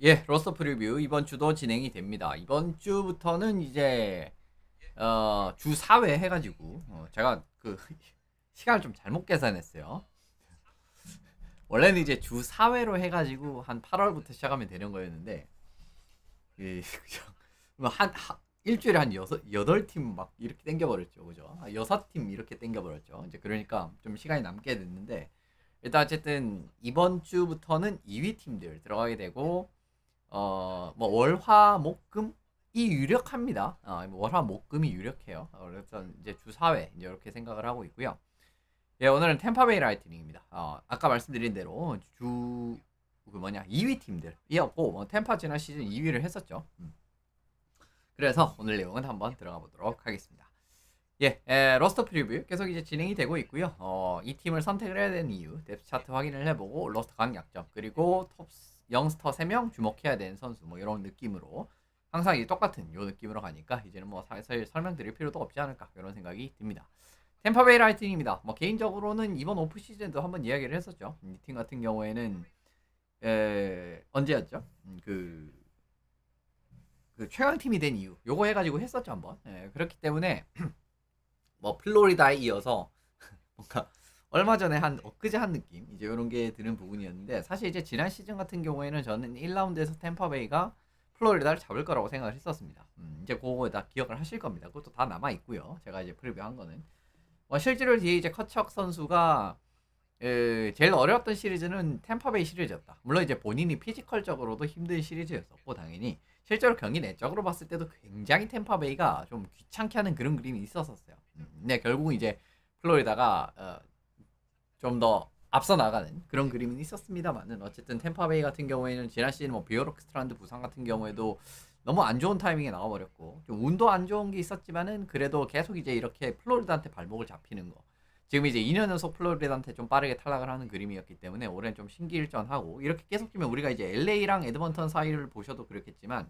예, 로스터 프리뷰 이번 주도 진행이 됩니다. 이번 주부터는 이제 주 4회 해가지고 제가 그 시간을 좀 잘못 계산했어요. 원래는 이제 주 4회로 해가지고 한 8월부터 시작하면 되는 거였는데 일주일에 한 여덟 팀 막 이렇게 땡겨버렸죠, 그죠? 여섯 팀 이렇게 땡겨버렸죠. 이제 그러니까 좀 시간이 남게 됐는데 일단 어쨌든 이번 주부터는 2위 팀들 들어가게 되고 뭐 월화목금이 유력합니다. 뭐 월화목금이 유력해요. 그래서 이제 주 4회 이제 이렇게 생각을 하고 있고요. 예, 오늘은 템파베이 라이트닝입니다. 아까 말씀드린 대로 주 그 뭐냐 2위 팀들이었고 템파 지난 시즌 2위를 했었죠. 그래서 오늘 내용은 한번 들어가 보도록 하겠습니다. 예, 러스터 프리뷰 계속 이제 진행이 되고 있고요. 이 팀을 선택을 해야 되는 이유, 뎁스 차트 확인을 해보고 러스터 강약점, 그리고 톱 영스터 3명 주목해야 되는 선수 뭐 이런 느낌으로 항상 이 똑같은 요 느낌으로 가니까 이제는 뭐 사실 설명드릴 필요도 없지 않을까 이런 생각이 듭니다. 템파베이 라이트닝입니다. 뭐 개인적으로는 이번 오프 시즌도 한번 이야기를 했었죠. 이 팀 같은 경우에는 언제였죠? 그 최강 팀이 된 이유 요거 해가지고 했었죠 한번. 그렇기 때문에 뭐 플로리다에 이어서 뭔가 얼마 전에 한 엊그제 한 느낌 이제 이런 게 드는 부분이었는데 사실 이제 지난 시즌 같은 경우에는 저는 1라운드에서 템파베이가 플로리다를 잡을 거라고 생각을 했었습니다. 이제 그거 다 기억을 하실 겁니다. 그것도 다 남아 있고요. 제가 이제 프리뷰한 거는 실제로 뒤에 이제 커척 선수가 제일 어려웠던 시리즈는 템파베이 시리즈였다. 물론 이제 본인이 피지컬적으로도 힘든 시리즈였었고 당연히 실제로 경기 내적으로 봤을 때도 굉장히 템파베이가 좀 귀찮게 하는 그런 그림이 있었었어요. 근데 결국은 이제 플로리다가 좀 더 앞서 나가는 그런 그림은 있었습니다만은 어쨌든 템파베이 같은 경우에는 지난 시즌 뭐 비어록 스트란드 부상 같은 경우에도 너무 안 좋은 타이밍에 나와버렸고 좀 운도 안 좋은 게 있었지만은 그래도 계속 이제 이렇게 플로리다한테 발목을 잡히는 거 지금 이제 2년 연속 플로리다한테 좀 빠르게 탈락을 하는 그림이었기 때문에 올해는 좀 신기일전하고 이렇게 계속 되면 우리가 이제 LA랑 에드먼턴 사이를 보셔도 그렇겠지만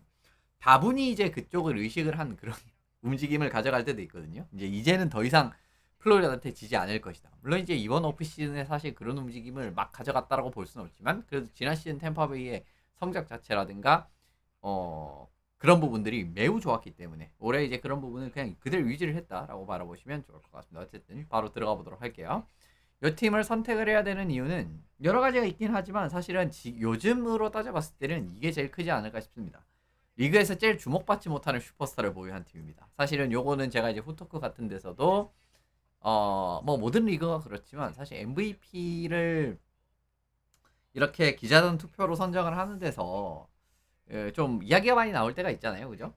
다분히 이제 그쪽을 의식을 한 그런 움직임을 가져갈 때도 있거든요. 이제 이제는 더 이상 플로리다한테 지지 않을 것이다. 물론 이제 이번 오프 시즌에 사실 그런 움직임을 막 가져갔다라고 볼 수는 없지만 그래도 지난 시즌 템파베이의 성적 자체라든가 그런 부분들이 매우 좋았기 때문에 올해 이제 그런 부분을 그냥 그대로 유지를 했다라고 바라보시면 좋을 것 같습니다. 어쨌든 바로 들어가 보도록 할게요. 이 팀을 선택을 해야 되는 이유는 여러 가지가 있긴 하지만 사실은 요즘으로 따져봤을 때는 이게 제일 크지 않을까 싶습니다. 리그에서 제일 주목받지 못하는 슈퍼스타를 보유한 팀입니다. 사실은 요거는 제가 이제 후토크 같은 데서도 뭐 모든 리그가 그렇지만 사실 MVP를 이렇게 기자단 투표로 선정을 하는 데서 좀 이야기가 많이 나올 때가 있잖아요, 그죠?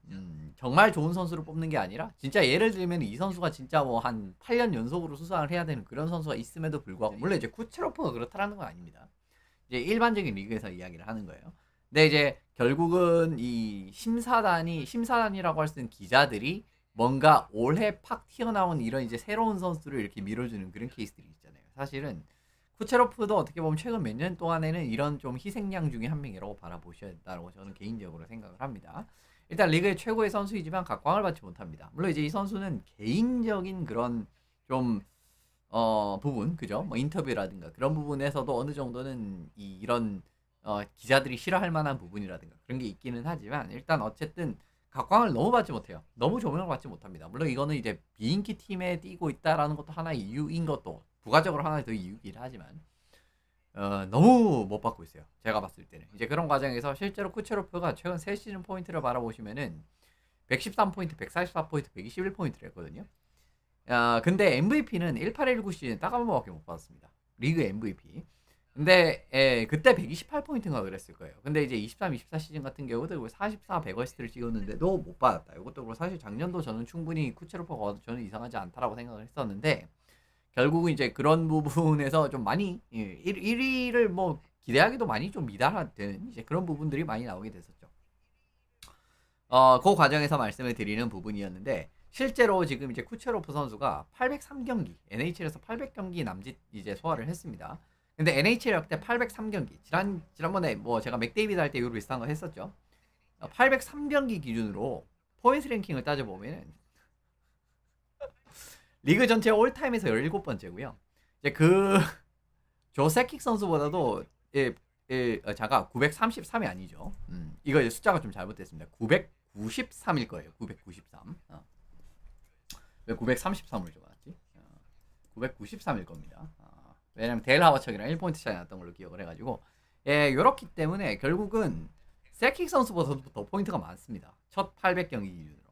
정말 좋은 선수를 뽑는 게 아니라 진짜 예를 들면 이 선수가 진짜 뭐 한 8년 연속으로 수상을 해야 되는 그런 선수가 있음에도 불구하고 물론 이제 쿠체로프가 그렇다라는 건 아닙니다. 이제 일반적인 리그에서 이야기를 하는 거예요. 근데 이제 결국은 이 심사단이라고 할 수 있는 기자들이 뭔가 올해 팍 튀어나온 이런 이제 새로운 선수를 이렇게 밀어주는 그런 케이스들이 있잖아요. 사실은 쿠체로프도 어떻게 보면 최근 몇 년 동안에는 이런 좀 희생양 중에 한 명이라고 바라보셔야 된다고 저는 개인적으로 생각을 합니다. 일단 리그의 최고의 선수이지만 각광을 받지 못합니다. 물론 이제 이 선수는 개인적인 그런 좀 부분 그죠? 뭐 인터뷰라든가 그런 부분에서도 어느 정도는 이런 기자들이 싫어할 만한 부분이라든가 그런 게 있기는 하지만 일단 어쨌든 각광을 너무 받지 못해요. 너무 조명을 받지 못합니다. 물론 이거는 이제 비인기 팀에 뛰고 있다라는 것도 하나의 이유인 것도 부가적으로 하나의 더 이유이긴 하지만 너무 못 받고 있어요. 제가 봤을 때는 이제 그런 과정에서 실제로 쿠체로프가 최근 3시즌 포인트를 바라보시면은 113포인트, 144포인트, 121포인트를 했거든요. 근데 MVP는 1819 시즌 딱 한 번밖에 못 받았습니다. 리그 MVP. 근데 그때 128포인트인가 그랬을 거예요. 근데 이제 23, 24 시즌 같은 경우도 44, 100어시스트를 찍었는데도 못 받았다. 이것도 그렇고 사실 작년도 저는 충분히 쿠체로퍼가 저는 이상하지 않다라고 생각을 했었는데 결국은 이제 그런 부분에서 좀 많이 1위를 뭐 기대하기도 많이 좀 미달되는 이제 그런 부분들이 많이 나오게 됐었죠. 그 과정에서 말씀을 드리는 부분이었는데 실제로 지금 이제 쿠체로프 선수가 803경기 NHL에서 800경기 남짓 이제 소화를 했습니다. 근데 NHL 역대 803경기 지난번에 뭐 제가 맥데이비드 할 때 이후로 비슷한 거 했었죠. 803경기 기준으로 포인트 랭킹을 따져보면 리그 전체 올타임에서 17번째고요. 이제 그 조세킥 선수보다도 예, 잠깐 933이 아니죠. 이거 이제 숫자가 좀 잘못됐습니다. 993일 거예요. 993. 왜 933을 적어놨지? 993일 겁니다. 왜냐면 델 하워척이랑 1포인트 차이 났던 걸로 기억을 해가지고 요렇기 때문에 결국은 세킥 선수보다도 더 포인트가 많습니다. 첫 800경기 기준으로.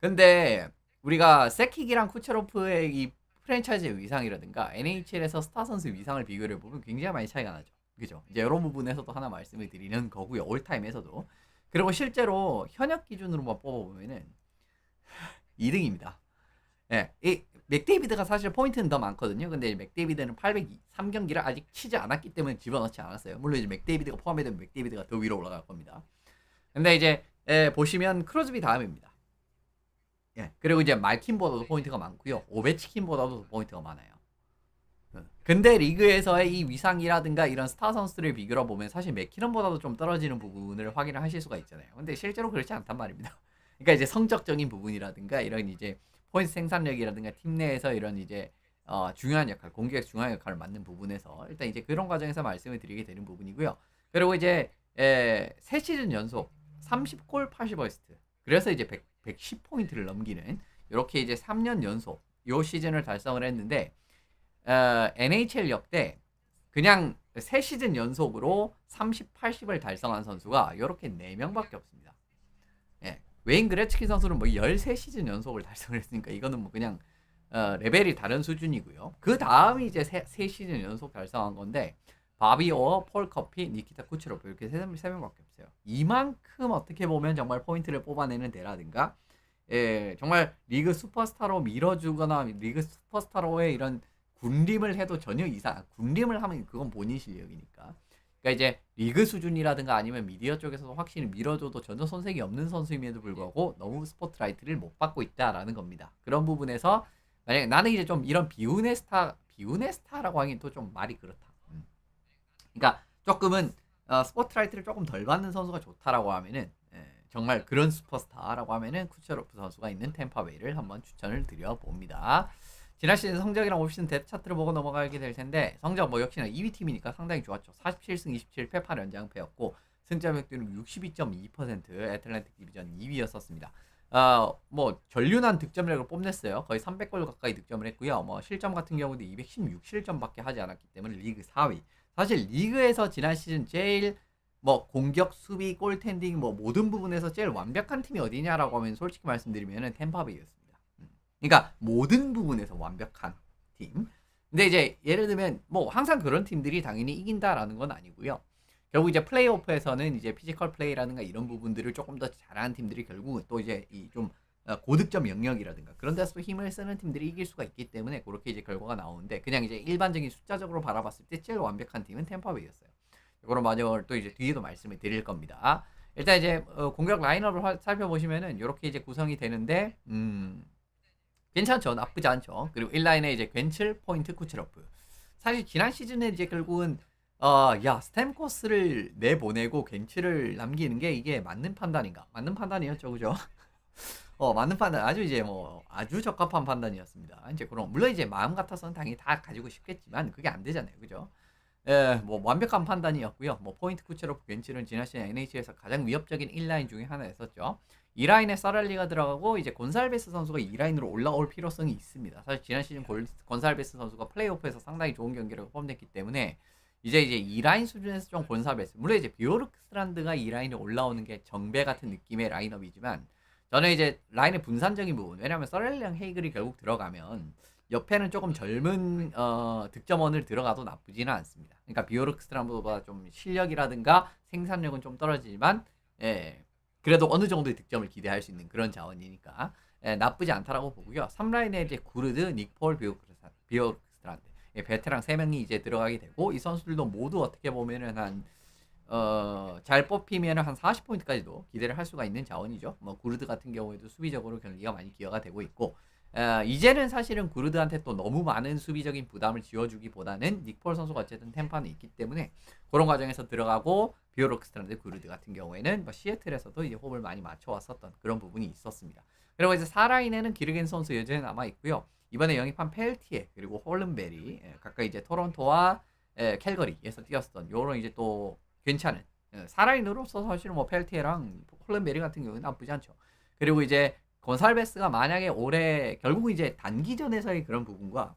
근데 우리가 세킥이랑 쿠체로프의 이 프랜차이즈의 위상이라든가 NHL에서 스타 선수의 위상을 비교를 해보면 굉장히 많이 차이가 나죠. 그죠? 이제 이런 부분에서도 하나 말씀을 드리는 거고요. 올타임에서도. 그리고 실제로 현역 기준으로만 뽑아보면은 2등입니다. 예, 이 맥데이비드가 사실 포인트는 더 많거든요. 근데 맥데이비드는 803경기를 아직 치지 않았기 때문에 집어넣지 않았어요. 물론 이제 맥데이비드가 포함이 되면 맥데이비드가 더 위로 올라갈 겁니다. 근데 이제 보시면 크로즈비 다음입니다. 예, 그리고 이제 말킨보다도 포인트가 많고요. 오베치킨보다도 포인트가 많아요. 근데 리그에서의 이 위상이라든가 이런 스타 선수들을 비교로 보면 사실 맥키런보다도 좀 떨어지는 부분을 확인을 하실 수가 있잖아요. 근데 실제로 그렇지 않단 말입니다. 그러니까 이제 성적적인 부분이라든가 이런 이제 포인트 생산력이라든가 팀 내에서 이런 이제 중요한 역할, 공격에 중요한 역할을 맡는 부분에서 일단 이제 그런 과정에서 말씀을 드리게 되는 부분이고요. 그리고 이제 세 시즌 연속 30골 80어시스트. 그래서 이제 110포인트를 넘기는 이렇게 이제 3년 연속 요 시즌을 달성을 했는데 NHL 역대 그냥 3시즌 연속으로 30, 80을 달성한 선수가 이렇게 4명밖에 없습니다. 예. 웨인 그레츠키 선수는 뭐 13시즌 연속을 달성을 했으니까 이거는 뭐 그냥 레벨이 다른 수준이고요. 그 다음이 이제 3시즌 연속 달성한 건데 바비 오어, 폴 커피, 니키타 쿠체로프 이렇게 3명밖에 없어요. 이만큼 어떻게 보면 정말 포인트를 뽑아내는 데라든가 정말 리그 슈퍼스타로 밀어주거나 리그 슈퍼스타로의 이런 군림을 해도 전혀 군림을 하면 그건 본인 실력이니까. 그러니까 이제 리그 수준이라든가 아니면 미디어 쪽에서도 확실히 밀어줘도 전혀 손색이 없는 선수임에도 불구하고 너무 스포트라이트를 못 받고 있다라는 겁니다. 그런 부분에서 만약에 나는 이제 좀 이런 비운의 스타라고 하긴 또 좀 말이 그렇다. 그러니까 조금은 스포트라이트를 조금 덜 받는 선수가 좋다라고 하면은 정말 그런 슈퍼스타라고 하면은 쿠체로프 선수가 있는 템파베이를 한번 추천을 드려봅니다. 지난 시즌 성적이랑 올 시즌 데드 차트를 보고 넘어가게 될 텐데 성적 뭐 역시나 2위 팀이니까 상당히 좋았죠. 47승 27패 8연장패였고 승점 획득률 62.2%, 애틀랜틱 디비전 2위였었습니다. 뭐 전륜한 득점력을 뽐냈어요. 거의 300골 가까이 득점을 했고요. 뭐 실점 같은 경우도 216실점밖에 하지 않았기 때문에 리그 4위. 사실 리그에서 지난 시즌 제일 뭐 공격, 수비, 골텐딩 뭐 모든 부분에서 제일 완벽한 팀이 어디냐라고 하면 솔직히 말씀드리면은 템파베이였습니다. 그러니까 모든 부분에서 완벽한 팀. 근데 이제 예를 들면 뭐 항상 그런 팀들이 당연히 이긴다라는 건 아니고요. 결국 이제 플레이오프에서는 이제 피지컬 플레이라든가 이런 부분들을 조금 더 잘하는 팀들이 결국은 또 이제 이 좀 고득점 영역이라든가 그런 데서 힘을 쓰는 팀들이 이길 수가 있기 때문에 그렇게 이제 결과가 나오는데 그냥 이제 일반적인 숫자적으로 바라봤을 때 제일 완벽한 팀은 템파베이였어요. 이거는 마저 또 이제 뒤에도 말씀을 드릴 겁니다. 일단 이제 공격 라인업을 살펴보시면은 이렇게 이제 구성이 되는데 괜찮죠. 나쁘지 않죠. 그리고 1라인에 이제 괜칠, 포인트, 쿠체로프. 사실 지난 시즌에 이제 결국은 스탬코스를 내보내고 괜칠을 남기는 게 이게 맞는 판단인가? 맞는 판단이었죠. 그죠? 맞는 판단. 아주 이제 뭐 아주 적합한 판단이었습니다. 이제 그럼 물론 이제 마음 같아서는 당연히 다 가지고 싶겠지만 그게 안 되잖아요. 그죠? 뭐 완벽한 판단이었고요. 뭐 포인트 쿠체로프 괜칠은 지난 시즌 NHL에서 가장 위협적인 1라인 중에 하나였었죠. 2라인에 사랄리가 들어가고 이제 곤살베스 선수가 2라인으로 올라올 필요성이 있습니다. 사실 지난 시즌 곤살베스 선수가 플레이오프에서 상당히 좋은 경기력을 뽐냈기 때문에 이제 2라인 수준에서 좀 곤살베스 물론 이제 비오르크스란드가 2라인에 올라오는 게 정배 같은 느낌의 라인업이지만 저는 이제 라인의 분산적인 부분 왜냐하면 사랄리랑 헤이글이 결국 들어가면 옆에는 조금 젊은 득점원을 들어가도 나쁘지는 않습니다. 그러니까 비오르크스란드보다 좀 실력이라든가 생산력은 좀 떨어지지만 그래도 어느 정도의 득점을 기대할 수 있는 그런 자원이니까 나쁘지 않다라고 보고요. 3라인에 이제 구르드, 닉폴, 비오르크스란드 베테랑 3명이 이제 들어가게 되고 이 선수들도 모두 어떻게 보면은 잘 뽑히면 한 40포인트까지도 기대를 할 수가 있는 자원이죠. 뭐 구르드 같은 경우에도 수비적으로 경기가 많이 기여가 되고 있고 이제는 사실은 구르드한테 또 너무 많은 수비적인 부담을 지워주기보다는 닉폴 선수가 어쨌든 템파는 있기 때문에 그런 과정에서 들어가고 비오르크스트란드 구르드 같은 경우에는 뭐 시애틀에서도 이제 호흡을 많이 맞춰왔었던 그런 부분이 있었습니다. 그리고 이제 4라인에는 기르겐 선수 여전히 남아 있고요. 이번에 영입한 펠티에 그리고 홀른베리 각각 이제 토론토와 캘거리에서 뛰었었던 요런 이제 또 괜찮은 4라인으로서 사실은 뭐 펠티에랑 홀랜베리 같은 경우는 나쁘지 않죠. 그리고 이제 건살베스가 만약에 올해 결국 이제 단기전에서의 그런 부분과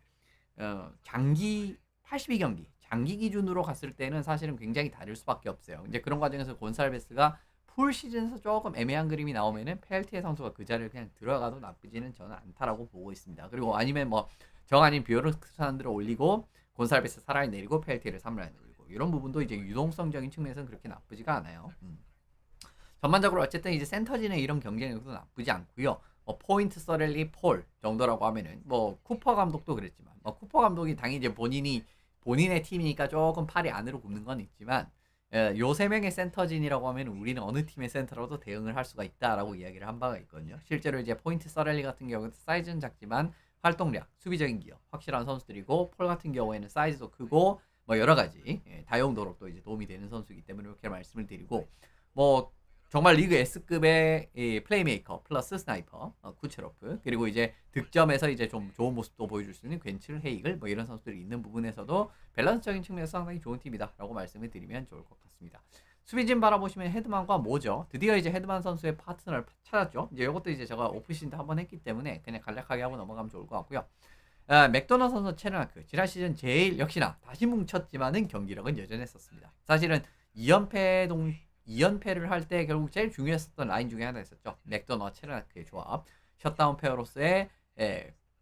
장기 82경기 장기 기준으로 갔을 때는 사실은 굉장히 다를 수밖에 없어요. 이제 그런 과정에서 곤살베스가 풀 시즌에서 조금 애매한 그림이 나오면은 펠티에 선수가 그 자리를 그냥 들어가도 나쁘지는 저는 않다라고 보고 있습니다. 그리고 아니면 뭐 정 아닌 비오르크 사람들을 올리고 곤살베스 4라인 내리고 펠티를 3라인 올리고 이런 부분도 이제 유동성적인 측면에서는 그렇게 나쁘지가 않아요. 전반적으로 어쨌든 이제 센터진의 이런 경쟁력도 나쁘지 않고요. 포인트 서렐리 폴 정도라고 하면은 뭐 쿠퍼 감독도 그랬지만 쿠퍼 감독이 당연히 이제 본인의 팀이니까 조금 팔이 안으로 굽는 건 있지만 요 세 명의 센터진이라고 하면 우리는 어느 팀의 센터로도 대응을 할 수가 있다라고 이야기를 한 바가 있거든요. 실제로 이제 포인트 서렐리 같은 경우는 사이즈는 작지만 활동량, 수비적인 기여 확실한 선수들이고 폴 같은 경우에는 사이즈도 크고 뭐 여러 가지 다용도로 또 이제 도움이 되는 선수이기 때문에 이렇게 말씀을 드리고 뭐 정말 리그 S급의 플레이메이커 플러스 스나이퍼 쿠체로프 그리고 이제 득점에서 이제 좀 좋은 모습도 보여줄 수 있는 괜츠 헤이글 뭐 이런 선수들이 있는 부분에서도 밸런스적인 측면에서 상당히 좋은 팀이다라고 말씀을 드리면 좋을 것 같습니다. 수비진 바라보시면 헤드만과 모죠. 드디어 이제 헤드만 선수의 파트너를 찾았죠. 이제 이것도 이제 제가 오프시즌도 한번 했기 때문에 그냥 간략하게 하고 넘어가면 좋을 것 같고요. 맥도널 선수 체르나크 지난 시즌 제일 역시나 다시 뭉쳤지만은 경기력은 여전했었습니다. 사실은 2연패를 할 때 결국 제일 중요했었던 라인 중에 하나 있었죠. 맥도널 체르나크의 조합. 셧다운 페어로스의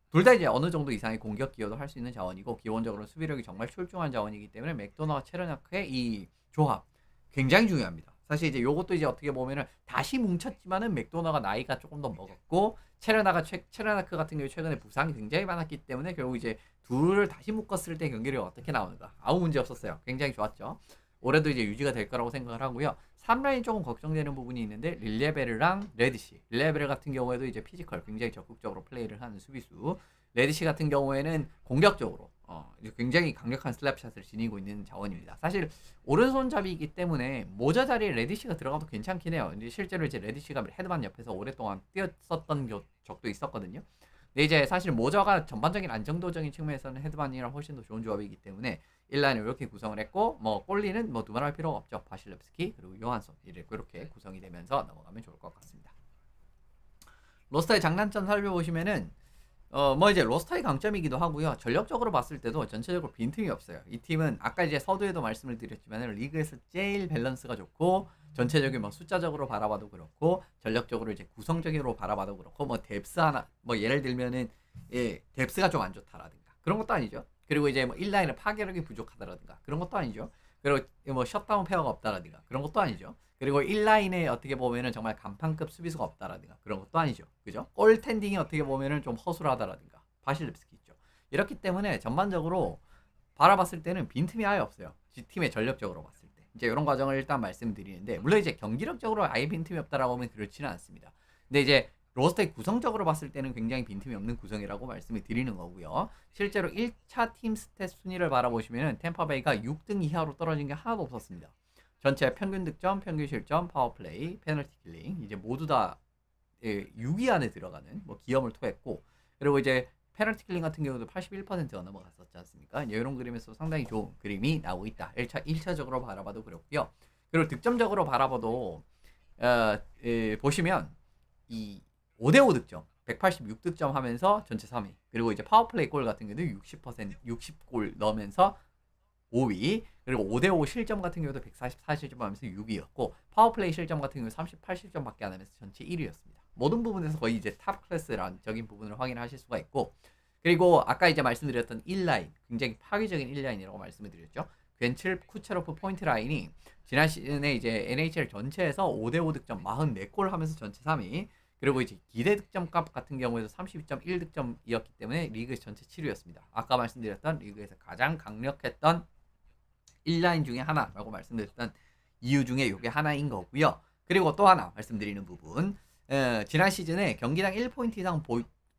둘 다 이제 어느 정도 이상의 공격 기여도 할 수 있는 자원이고 기본적으로 수비력이 정말 출중한 자원이기 때문에 맥도널 체르나크의 이 조합 굉장히 중요합니다. 사실 이제 요것도 이제 어떻게 보면은 다시 뭉쳤지만은 맥도너가 나이가 조금 더 먹었고 체르나크 같은 경우 최근에 부상이 굉장히 많았기 때문에 결국 이제 둘을 다시 묶었을 때 경기력이 어떻게 나오는가 아무 문제 없었어요. 굉장히 좋았죠. 올해도 이제 유지가 될 거라고 생각을 하고요. 3라인 조금 걱정되는 부분이 있는데 릴레베르랑 레드시. 릴레베르 같은 경우에도 이제 피지컬 굉장히 적극적으로 플레이를 하는 수비수. 레드시 같은 경우에는 공격적으로 이제 굉장히 강력한 슬랩샷을 지니고 있는 자원입니다. 사실 오른손잡이이기 때문에 모자 자리에 레드시가 들어가도 괜찮긴 해요. 근데 실제로 이제 레드시가 헤드만 옆에서 오랫동안 뛰었었던 적도 있었거든요. 근데 이제 사실 모자가 전반적인 안정도적인 측면에서는 헤드만이랑 훨씬 더 좋은 조합이기 때문에 1라인을 이렇게 구성을 했고 뭐 골리는 뭐 두말할 필요가 없죠. 바실렙스키 그리고 요한손 이렇게 구성이 되면서 넘어가면 좋을 것 같습니다. 로스터의 장단점 살펴보시면은 뭐 이제 로스터의 강점이기도 하고요. 전력적으로 봤을 때도 전체적으로 빈틈이 없어요. 이 팀은 아까 이제 서두에도 말씀을 드렸지만 리그에서 제일 밸런스가 좋고 전체적인 뭐 숫자적으로 바라봐도 그렇고 전력적으로 이제 구성적으로 바라봐도 그렇고 뭐 뎁스 하나 뭐 예를 들면은 뎁스가 좀 안 좋다라든가 그런 것도 아니죠. 그리고 이제 뭐 1라인의 파괴력이 부족하다라든가 그런 것도 아니죠. 그리고 뭐 셧다운 페어가 없다라든가 그런 것도 아니죠. 그리고 1라인에 어떻게 보면은 정말 간판급 수비수가 없다라든가 그런 것도 아니죠. 그죠? 골 텐딩이 어떻게 보면은 좀 허술하다라든가 바실렙스키 있죠. 이렇기 때문에 전반적으로 바라봤을 때는 빈틈이 아예 없어요. 팀의 전력적으로 봤을 때. 이제 이런 과정을 일단 말씀드리는데 물론 이제 경기력적으로 아예 빈틈이 없다라고 하면 그렇지는 않습니다. 근데 이제 로스터의 구성적으로 봤을 때는 굉장히 빈틈이 없는 구성이라고 말씀을 드리는 거고요. 실제로 1차 팀 스탯 순위를 바라보시면은 템파베이가 6등 이하로 떨어진 게 하나도 없었습니다. 전체 평균 득점, 평균 실점, 파워플레이, 페널티 킬링 이제 모두 다 6위 안에 들어가는 뭐 기염을 토했고 그리고 이제 페널티 킬링 같은 경우도 81%가 넘어갔었지 않습니까? 이런 그림에서 상당히 좋은 그림이 나오고 있다. 1차적으로 바라봐도 그렇고요. 그리고 득점적으로 바라봐도 보시면 이 5대5 득점 186득점 하면서 전체 3위 그리고 이제 파워플레이 골 같은 경우도 60골 넣으면서 5위 그리고 5대5 실점 같은 경우도 144실점 하면서 6위였고 파워플레이 실점 같은 경우 38실점밖에 안 하면서 전체 1위였습니다. 모든 부분에서 거의 이제 탑 클래스란적인 부분을 확인하실 수가 있고 그리고 아까 이제 말씀드렸던 1라인 굉장히 파괴적인 1라인이라고 말씀을 드렸죠. 괜츠 쿠체로프 포인트 라인이 지난 시즌에 이제 NHL 전체에서 5대5 득점 44골 하면서 전체 3위 그리고 이제 기대 득점값 같은 경우에도 32.1득점이었기 때문에 리그 전체 7위였습니다. 아까 말씀드렸던 리그에서 가장 강력했던 1라인 중에 하나라고 말씀드렸던 이유 중에 이게 하나인 거고요. 그리고 또 하나 말씀드리는 부분 지난 시즌에 경기당 1포인트 이상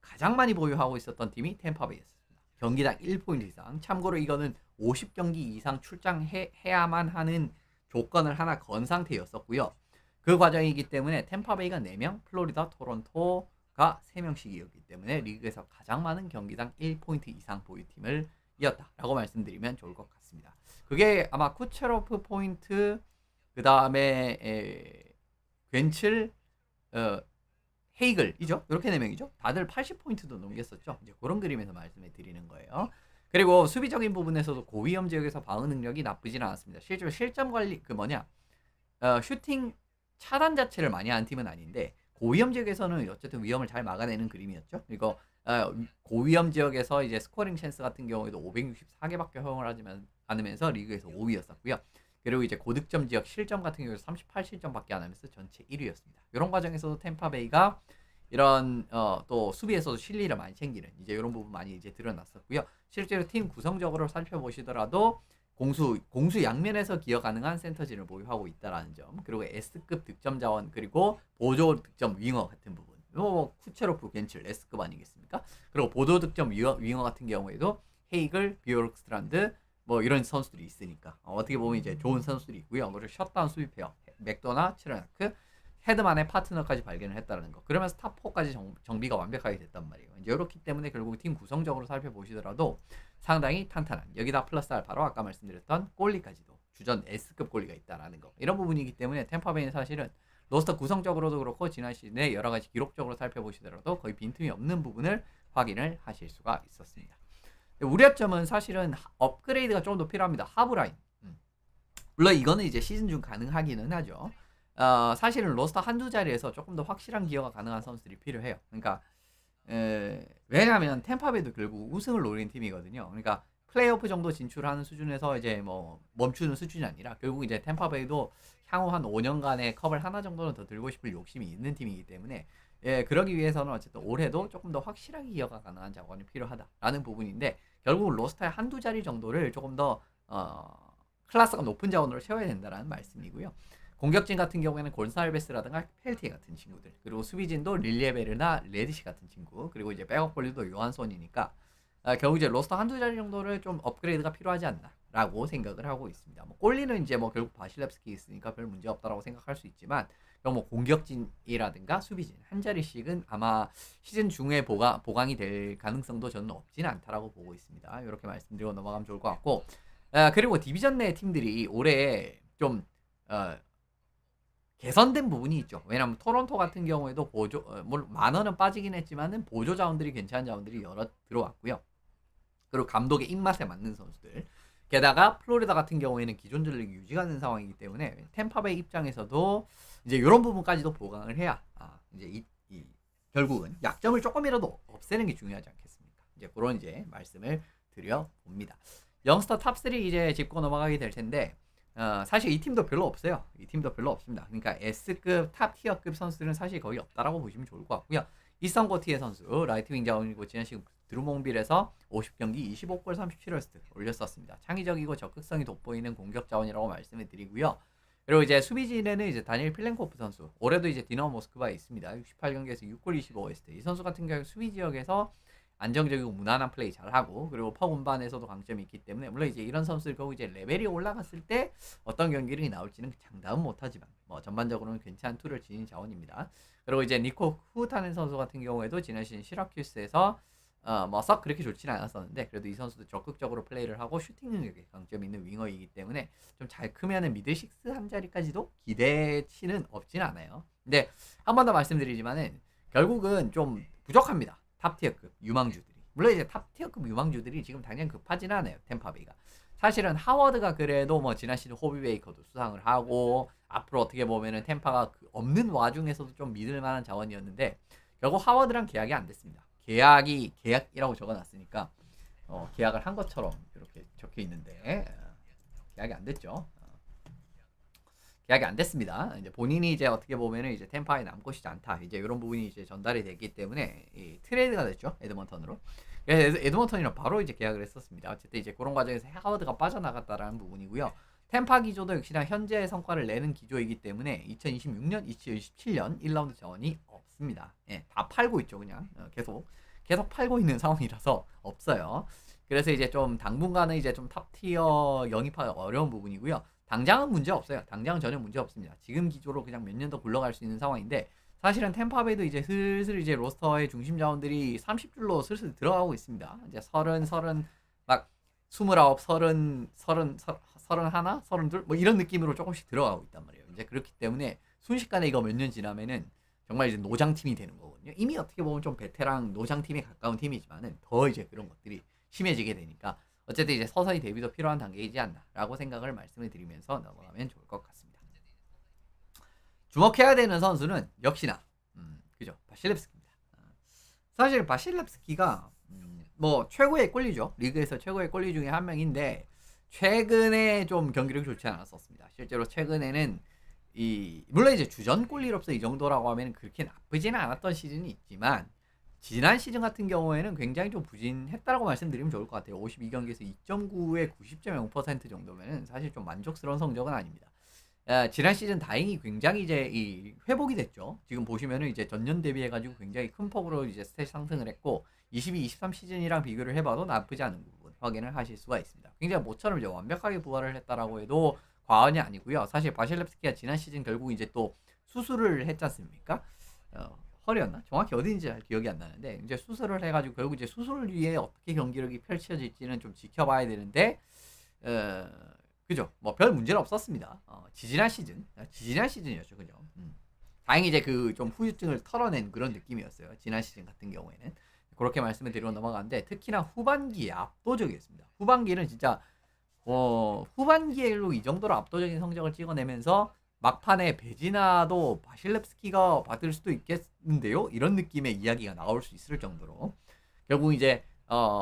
가장 많이 보유하고 있었던 팀이 템파베이였습니다. 경기당 1포인트 이상 참고로 이거는 50경기 이상 출장해야만 하는 조건을 하나 건 상태였었고요. 그 과정이기 때문에 템파베이가 4명, 플로리다, 토론토가 3명씩이었기 때문에 리그에서 가장 많은 경기당 1포인트 이상 보유팀을 이었다라고 말씀드리면 좋을 것 같습니다. 그게 아마 쿠체로프 포인트 그 다음에 괜칠, 헤이글이죠. 이렇게 4명이죠. 다들 80포인트도 넘겼었죠. 이제 그런 그림에서 말씀해 드리는 거예요. 그리고 수비적인 부분에서도 고위험 지역에서 방어 능력이 나쁘진 않았습니다. 실제로 실점 관리 슈팅 차단 자체를 많이 한 팀은 아닌데 고위험 지역에서는 어쨌든 위험을 잘 막아내는 그림이었죠. 그리고 고위험 지역에서 이제 스코어링 찬스 같은 경우에도 564개밖에 허용을 하지만 않으면서 리그에서 5위였었고요. 그리고 이제 고득점 지역 실점 같은 경우에 38실점밖에 안 하면서 전체 1위였습니다. 이런 과정에서도 템파베이가 이런 또 수비에서도 실리를 많이 챙기는 이제 이런 부분 많이 이제 드러났었고요. 실제로 팀 구성적으로 살펴보시더라도 공수 양면에서 기여 가능한 센터진을 보유하고 있다라는 점, 그리고 S급 득점 자원, 그리고 보조 득점 윙어 같은 부분, 쿠체로프, 겐칠 S급 아니겠습니까? 그리고 보조 득점 윙어 같은 경우에도 헤이글, 비오르크스트란드 뭐 이런 선수들이 있으니까 어떻게 보면 이제 좋은 선수들이 있고요. 그리고 셧다운 수비 페어 맥도나 치르나크, 헤드만의 파트너까지 발견을 했다는 거. 그러면서 탑4까지 정비가 완벽하게 됐단 말이에요. 이제 이렇기 때문에 결국 팀 구성적으로 살펴보시더라도 상당히 탄탄한, 여기다 플러스 알파로 아까 말씀드렸던 골리까지도 주전 S급 골리가 있다라는 거. 이런 부분이기 때문에 템파베이는 사실은 로스터 구성적으로도 그렇고 지난 시즌에 여러 가지 기록적으로 살펴보시더라도 거의 빈틈이 없는 부분을 확인을 하실 수가 있었습니다. 우려점은 사실은 업그레이드가 좀 더 필요합니다. 하브라인. 물론 이거는 이제 시즌 중 가능하기는 하죠. 사실은 로스터 한두 자리에서 조금 더 확실한 기여가 가능한 선수들이 필요해요. 그러니까 왜냐하면 템파베이도 결국 우승을 노리는 팀이거든요. 그러니까 플레이오프 정도 진출하는 수준에서 이제 뭐 멈추는 수준이 아니라 결국 이제 템파베이도 향후 한 5년간의 컵을 하나 정도는 더 들고 싶을 욕심이 있는 팀이기 때문에 그러기 위해서는 어쨌든 올해도 조금 더 확실하게 기여가 가능한 자원이 필요하다라는 부분인데 결국 로스터의 한두 자리 정도를 조금 더 클래스가 높은 자원으로 채워야 된다는 말씀이고요. 공격진 같은 경우에는 곤살베스라든가 펠티 같은 친구들, 그리고 수비진도 릴리에베르나 레드시 같은 친구, 그리고 이제 백업 볼리도 요한손이니까 결국 이제 로스터 한두 자리 정도를 좀 업그레이드가 필요하지 않나라고 생각을 하고 있습니다. 뭐 골리는 이제 뭐 결국 바실렙스키 있으니까 별 문제 없다라고 생각할 수 있지만 뭐 공격진이라든가 수비진 한 자리씩은 아마 시즌 중에 보강이 될 가능성도 저는 없지는 않다라고 보고 있습니다. 이렇게 말씀드리고 넘어가면 좋을 것 같고, 그리고 디비전 내 팀들이 올해 좀 개선된 부분이 있죠. 왜냐하면 토론토 같은 경우에도 보조 물론 만원은 빠지긴 했지만은 보조 자원들이 괜찮은 자원들이 여러 들어왔고요. 그리고 감독의 입맛에 맞는 선수들. 게다가 플로리다 같은 경우에는 기존 전력이 유지가 된 상황이기 때문에 템파베이 입장에서도 이제 이런 부분까지도 보강을 해야 이제 결국은 약점을 조금이라도 없애는 게 중요하지 않겠습니까? 이제 그런 이제 말씀을 드려 봅니다. 영스터 탑3 이제 짚고 넘어가게 될 텐데 사실 이 팀도 별로 없어요. 이 팀도 별로 없습니다. 그러니까 S급 탑 티어급 선수들은 사실 거의 없다라고 보시면 좋을 것 같고요. 이성고티의 선수 라이트윙 자원이고 지난 시즌 드루몽빌에서 50경기 25골 37어시스트 올렸었습니다. 창의적이고 적극성이 돋보이는 공격 자원이라고 말씀을 드리고요. 그리고 이제 수비진에는 이제 다니엘 필렌코프 선수, 올해도 이제 디너모 모스크바에 있습니다. 68경기에서 6골 25어시스트. 이 선수 같은 경우 수비 지역에서 안정적이고 무난한 플레이 잘하고, 그리고 퍽 운반에서도 강점이 있기 때문에 물론 이제 이런 선수들 결국 이제 레벨이 올라갔을 때 어떤 경기력이 나올지는 장담은 못하지만 뭐 전반적으로는 괜찮은 툴을 지닌 자원입니다. 그리고 이제 니코 후타는 선수 같은 경우에도 지난 시즌 시라큐스에서 뭐 썩 그렇게 좋지는 않았었는데 그래도 이 선수도 적극적으로 플레이를 하고 슈팅 능력에 강점이 있는 윙어이기 때문에 좀 잘 크면은 미들식스 한 자리까지도 기대치는 없진 않아요. 근데 한 번 더 말씀드리지만은 결국은 좀 부족합니다. 탑티어급 유망주들이. 물론 이제 탑티어급 유망주들이 지금 당장 급하진 않아요. 템파베이가. 사실은 하워드가 그래도 뭐 지난 시즌 호비 베이커도 수상을 하고 앞으로 어떻게 보면은 템파가 없는 와중에서도 좀 믿을 만한 자원이었는데 결국 하워드랑 계약이 안 됐습니다. 계약이라고 적어놨으니까 계약을 한 것처럼 이렇게 적혀 있는데 계약이 안 됐죠. 계약이 안 됐습니다. 이제 본인이 이제 어떻게 보면은 이제 템파에 남고 싶지 않다. 이제 이런 부분이 이제 전달이 됐기 때문에 트레이드가 됐죠. 에드먼턴으로. 그래서 에드먼턴이랑 바로 이제 계약을 했었습니다. 어쨌든 이제 그런 과정에서 하워드가 빠져나갔다라는 부분이고요. 템파 기조도 역시나 현재의 성과를 내는 기조이기 때문에 2026년, 2027년 1라운드 자원이 없습니다. 다 팔고 있죠, 그냥. 계속 팔고 있는 상황이라서 없어요. 그래서 이제 좀 당분간은 이제 좀 탑티어 영입하기 어려운 부분이고요. 당장은 문제 없어요. 당장은 전혀 문제 없습니다. 지금 기조로 그냥 몇 년 더 굴러갈 수 있는 상황인데 사실은 템파베이도 이제 슬슬 이제 로스터의 중심 자원들이 30줄로 슬슬 들어가고 있습니다. 이제 30, 막 29, 30, 31, 32 뭐 이런 느낌으로 조금씩 들어가고 있단 말이에요. 이제 그렇기 때문에 순식간에 이거 몇 년 지나면은 정말 이제 노장팀이 되는 거거든요. 이미 어떻게 보면 좀 베테랑 노장팀에 가까운 팀이지만은 더 이제 그런 것들이 심해지게 되니까 어쨌든 이제 서서히 대비도 필요한 단계이지 않나라고 생각을 말씀을 드리면서 넘어가면 좋을 것 같습니다. 주목해야 되는 선수는 역시나 그죠, 바실렙스키입니다. 사실 바실렙스키가 뭐 최고의 골리죠. 리그에서 최고의 골리 중에 한 명인데 최근에 좀 경기력이 좋지 않았었습니다. 실제로 최근에는 물론 이제 주전 골리로서 이 정도라고 하면 그렇게 나쁘지는 않았던 시즌이 있지만 지난 시즌 같은 경우에는 굉장히 좀 부진했다라고 말씀드리면 좋을 것 같아요. 52경기에서 2.9에 90.0% 정도면은 사실 좀 만족스러운 성적은 아닙니다. 지난 시즌 다행히 굉장히 이제 회복이 됐죠. 지금 보시면은 이제 전년 대비해가지고 굉장히 큰 폭으로 이제 스탯 상승을 했고 22, 23 시즌이랑 비교를 해봐도 나쁘지 않은 부분 확인을 하실 수가 있습니다. 굉장히 모처럼 이제 완벽하게 부활을 했다라고 해도 과언이 아니고요. 사실 바실렙스키가 지난 시즌 결국 이제 또 수술을 했지 않습니까? 허리였나? 정확히 어딘지 잘 기억이 안 나는데 이제 수술을 해가지고 결국 이제 수술을 위해 어떻게 경기력이 펼쳐질지는 좀 지켜봐야 되는데 그죠? 뭐 별 문제는 없었습니다. 지지난 시즌이었죠, 그죠? 다행히 이제 그 좀 후유증을 털어낸 그런 느낌이었어요. 지난 시즌 같은 경우에는 그렇게 말씀을 드리고 넘어가는데 특히나 후반기에 압도적이었습니다. 후반기는 진짜 후반기에로 이 정도로 압도적인 성적을 찍어내면서 막판에 배지나도 바실렙스키가 받을 수도 있겠는데요? 이런 느낌의 이야기가 나올 수 있을 정도로 결국 이제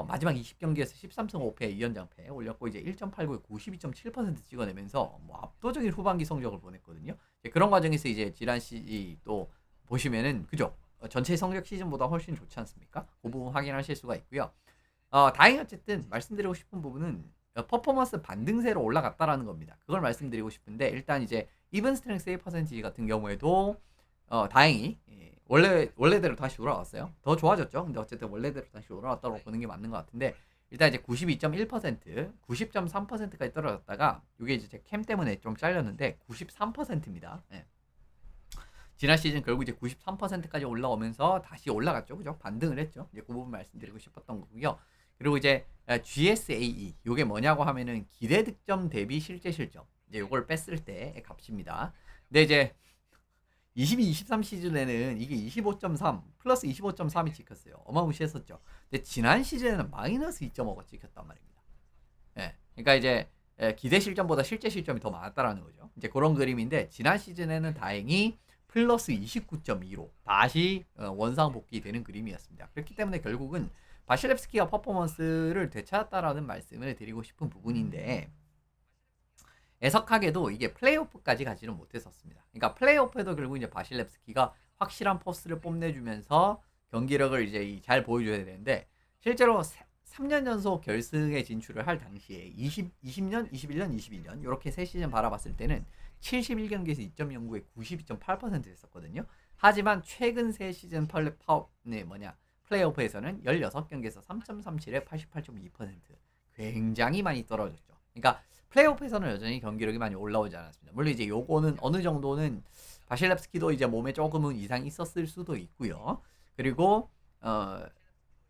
마지막 20경기에서 13승 5패 2연장패 올렸고 이제 1.89에 92.7% 찍어내면서 뭐 압도적인 후반기 성적을 보냈거든요. 그런 과정에서 이제 지난 또 보시면은 그죠? 전체 성적 시즌보다 훨씬 좋지 않습니까? 그 부분 확인하실 수가 있고요. 다행히 어쨌든 말씀드리고 싶은 부분은 퍼포먼스 반등세로 올라갔다라는 겁니다. 그걸 말씀드리고 싶은데 일단 이제 이븐 스트렝스 세이브 퍼센티지 같은 경우에도 다행히 원래대로 다시 돌아왔어요. 더 좋아졌죠. 근데 어쨌든 원래대로 다시 돌아왔다고 보는 게 맞는 것 같은데 일단 이제 92.1%, 90.3%까지 떨어졌다가 이게 이제 제 캠 때문에 좀 잘렸는데 93%입니다. 예. 지난 시즌 결국 이제 93%까지 올라오면서 다시 올라갔죠. 그죠? 반등을 했죠. 이제 그 부분 말씀드리고 싶었던 거고요. 그리고 이제 GSAE 요게 뭐냐고 하면은 기대 득점 대비 실제 실점. 이제 요걸 뺐을 때의 값입니다. 근데 이제 22, 23 시즌에는 이게 25.3 플러스 25.3이 찍혔어요. 어마무시했었죠. 근데 지난 시즌에는 마이너스 2.5가 찍혔단 말입니다. 예. 그러니까 이제 기대 실점보다 실제 실점이 더 많았다라는 거죠. 이제 그런 그림인데 지난 시즌에는 다행히 플러스 29.2로 다시 원상 복귀되는 그림이었습니다. 그렇기 때문에 결국은 바실렙스키가 퍼포먼스를 되찾았다라는 말씀을 드리고 싶은 부분인데 애석하게도 이게 플레이오프까지 가지는 못했었습니다. 그러니까 플레이오프에도 결국 이제 바실렙스키가 확실한 포스를 뽐내주면서 경기력을 이제 잘 보여줘야 되는데 실제로 3년 연속 결승에 진출을 할 당시에 20년, 21년, 22년 이렇게 세 시즌 바라봤을 때는 71경기에서 2.09에 92.8% 했었거든요. 하지만 최근 세 시즌 플레이오프에서는 16경기에서 3.37에 88.2% 굉장히 많이 떨어졌죠. 그러니까 플레이오프에서는 여전히 경기력이 많이 올라오지 않았습니다. 물론 이제 요거는 어느 정도는 바실렙스키도 이제 몸에 조금은 이상이 있었을 수도 있고요. 그리고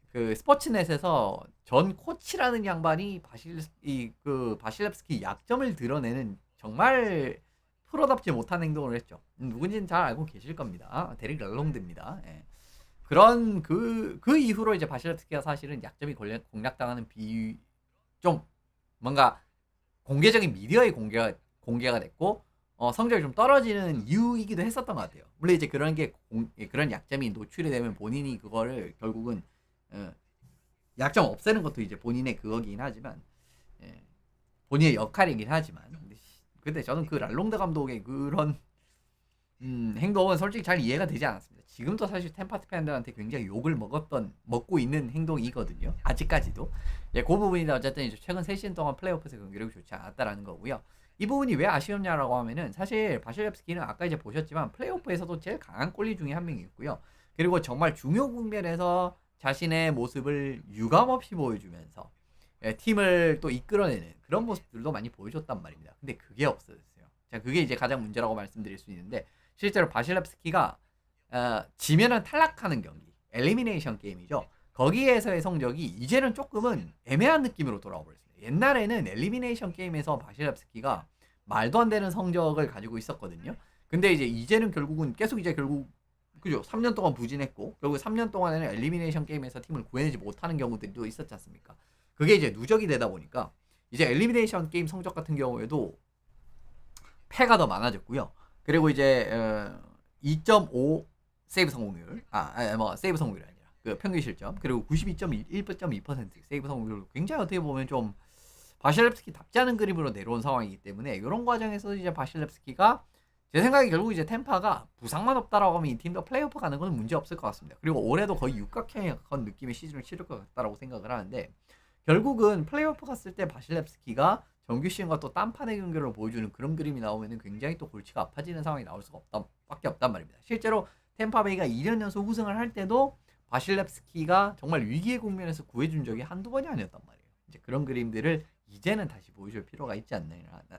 그 스포츠넷에서 전 코치라는 양반이 바실렙스키 약점을 드러내는 정말 프로답지 못한 행동을 했죠. 누군지는 잘 알고 계실 겁니다. 데릭 랄롱드입니다. 예. 그런 그 이후로 이제 바실렙스키가 사실은 약점이 공략당하는 좀 뭔가 공개적인 미디어에 공개가 됐고 성적이 좀 떨어지는 이유이기도 했었던 것 같아요. 물론 이제 그런 약점이 노출이 되면 본인이 그거를 결국은 약점 없애는 것도 이제 본인의 그거긴 하지만 본인의 역할이긴 하지만 근데 저는 그 랄롱드 감독의 그런 행동은 솔직히 잘 이해가 되지 않았습니다. 지금도 사실 템파트 팬들한테 굉장히 욕을 먹고 있는 행동이거든요. 아직까지도. 그 부분이 어쨌든 이제 최근 3시즌 동안 플레이오프에서 경기력이 좋지 않았다라는 거고요. 이 부분이 왜 아쉬웠냐라고 하면은 사실 바실렙스키는 아까 이제 보셨지만 플레이오프에서도 제일 강한 골리 중에 한 명이었고요. 그리고 정말 중요 국면에서 자신의 모습을 유감없이 보여주면서 팀을 또 이끌어내는 그런 모습들도 많이 보여줬단 말입니다. 근데 그게 없어졌어요. 자, 그게 이제 가장 문제라고 말씀드릴 수 있는데 실제로 바실렙스키가 지면은 탈락하는 경기, 엘리미네이션 게임이죠. 거기에서의 성적이 이제는 조금은 애매한 느낌으로 돌아와 버렸습니다. 옛날에는 엘리미네이션 게임에서 바실렙스키가 말도 안 되는 성적을 가지고 있었거든요. 근데 이제는 결국은 계속 결국 그죠? 3년 동안 부진했고 결국 3년 동안에는 엘리미네이션 게임에서 팀을 구해내지 못하는 경우들도 있었지 않습니까? 그게 이제 누적이 되다 보니까 이제 엘리미네이션 게임 성적 같은 경우에도 패가 더 많아졌고요. 그리고 이제 2.5 세이브 성공률, 세이브 성공률이 아니라 그 평균 실점, 그리고 92.1.2% 세이브 성공률, 굉장히 어떻게 보면 좀 바실렙스키답지 않은 그림으로 내려온 상황이기 때문에 이런 과정에서 이제 바실렙스키가 제 생각에 결국 이제 템파가 부상만 없다라고 하면 이 팀도 플레이오프 가는 건 문제 없을 것 같습니다. 그리고 올해도 거의 육각형의 느낌의 시즌을 치를 것 같다라고 생각을 하는데 결국은 플레이오프 갔을 때 바실렙스키가 정규 시즌과 또 딴판의 경기를 보여주는 그런 그림이 나오면 굉장히 또 골치가 아파지는 상황이 나올 수가 밖에 없단 말입니다. 실제로 템파베이가 2년 연속 우승을 할 때도 바실렙스키가 정말 위기의 국면에서 구해준 적이 한두 번이 아니었단 말이에요. 이제 그런 그림들을 이제는 다시 보여줄 필요가 있지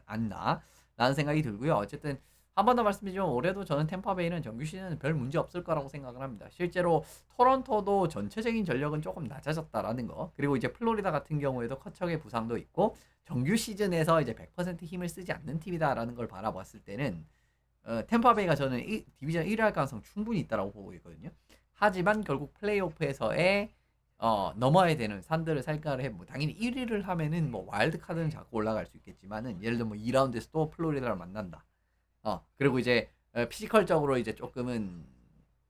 않나 라는 생각이 들고요. 어쨌든 한 번 더 말씀드리면 올해도 저는 템파베이는 정규 시즌은 별 문제 없을 거라고 생각을 합니다. 실제로 토론토도 전체적인 전력은 조금 낮아졌다라는 거, 그리고 이제 플로리다 같은 경우에도 커척의 부상도 있고 정규 시즌에서 이제 100% 힘을 쓰지 않는 팀이다라는 걸 바라봤을 때는 템파베이가 저는 디비전 1위 할 가능성 충분히 있다라고 보고 있거든요. 하지만 결국 플레이오프에서의 넘어야 되는 산들을 살가를 해. 뭐 당연히 1위를 하면은 뭐 와일드 카드는 잡고 올라갈 수 있겠지만은 예를 들어 뭐 2라운드에서 또 플로리다를 만난다. 그리고 이제 피지컬적으로 이제 조금은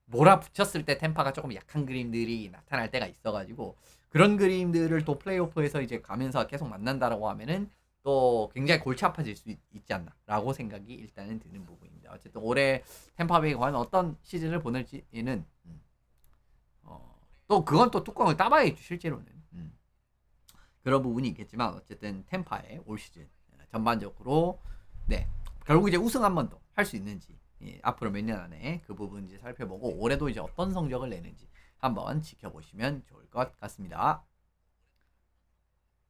몰아붙였을 때 템파가 조금 약한 그림들이 나타날 때가 있어가지고 그런 그림들을 또 플레이오프에서 이제 가면서 계속 만난다라고 하면은 또 굉장히 골치 아파질 수 있지 않나라고 생각이 일단은 드는 부분입니다. 어쨌든 올해 템파베이가 과연 어떤 시즌을 보낼지는 또 그건 또 뚜껑을 따봐야겠죠 실제로는. 그런 부분이 있겠지만 어쨌든 템파의 올 시즌 전반적으로 네 결국 이제 우승 한 번 더 할 수 있는지 앞으로 몇 년 안에 그 부분 이제 살펴보고 올해도 이제 어떤 성적을 내는지 한번 지켜보시면 좋을 것 같습니다.